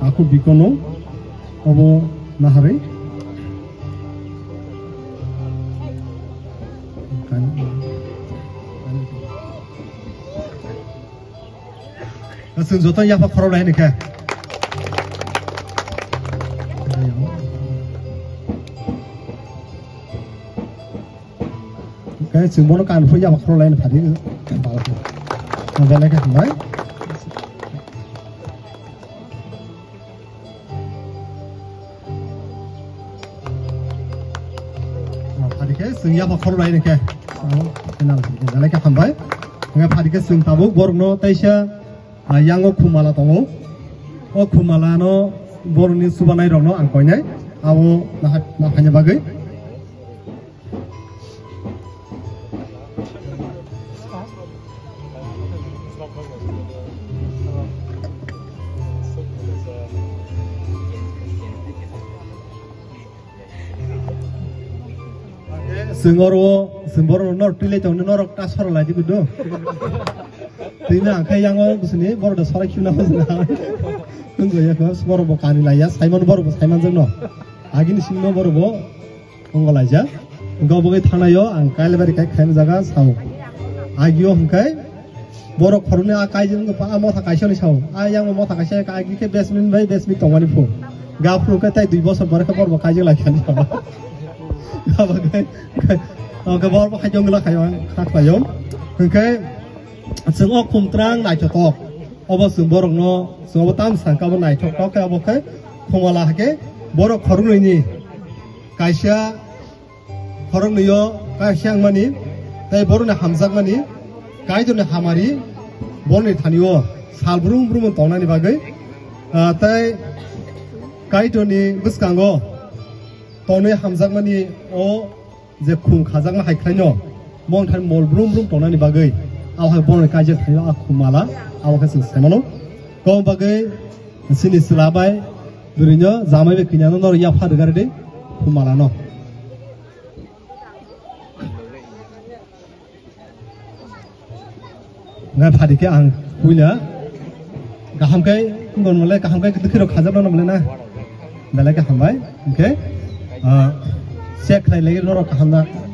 aku bikono obo nahari sừng gió tôi yapah khoro lain ke cái sừng bố nó càng phơi yapah khoro lain phải đi bảo nó về lại cái đấy phải đi cái sừng yapah khoro lain ke cái nào về lại cái thằng đấy ngay phải đi cái sừng tabu borong nó tay xe yang kumala tongo o kumala no boroni subanai rong no angkoinai abo na hanya bagai semboro nor tile tong nor tasfar lagi kudo Tina kayak yang sini baru dah sorak cuma macam tunggu ya kau baru bukan nilai ya Simon baru Simon jengno agin sini baru bo enggak aja enggak boleh tanah yo angkai lebar kayak kain jaga sawo agio angkai baru korunnya akai jeng apa mau tak kaisah ni sawo yang mau tak kaisah agi ke basement bayi basement tongani pun gap pun kita 2 bos baru baru bukan aja lagi ni sawo gap bagai gap baru bukan jeng lah kayak hak bayom angkaiซึ่งออกคุมตรังนายชตอกอบซึ่งบรกโนซึ่งอบตามสังกัดนายชตอกแค่อบแค่คงว่าละแค่บรกขรุ่งนี่กายเชียขรุ่งนี่ย่อกายเชียงมันนี่แต่บรกเนี่ยหำซักมันนี่กายตัวเนี่ยหามารีบรกเนี่ยทันย่อสาลบรุงมันตองนั่นนี่บ้างแต่กายตัวนี้บุษกังก็ตอนนี้หำซักมันนี่โอ้จะคุมขาซักมาให้ใครเนาะมองทันมอลบรุงตองนั่นนี่บ้างเอาให้บอลกายจะให้เราคุมมาละเอาให้สิ่งสำคัญก็บางสิ่งสลับไปดูนี่เนาะจำไม่เป็นขยันนอร์ยาพัดกันเลยคุมมาละเนาะงั้นพัดที่อังคุยเนี่ยกะฮัมไก่ก่อนมาเลยกะฮัมไก่ก็คือเราขาจับเราหน่อยมาเลยนะเดี๋ยวเลยกะฮัมไปโอเคเช็คใครเลยนอร์กะฮัมนะ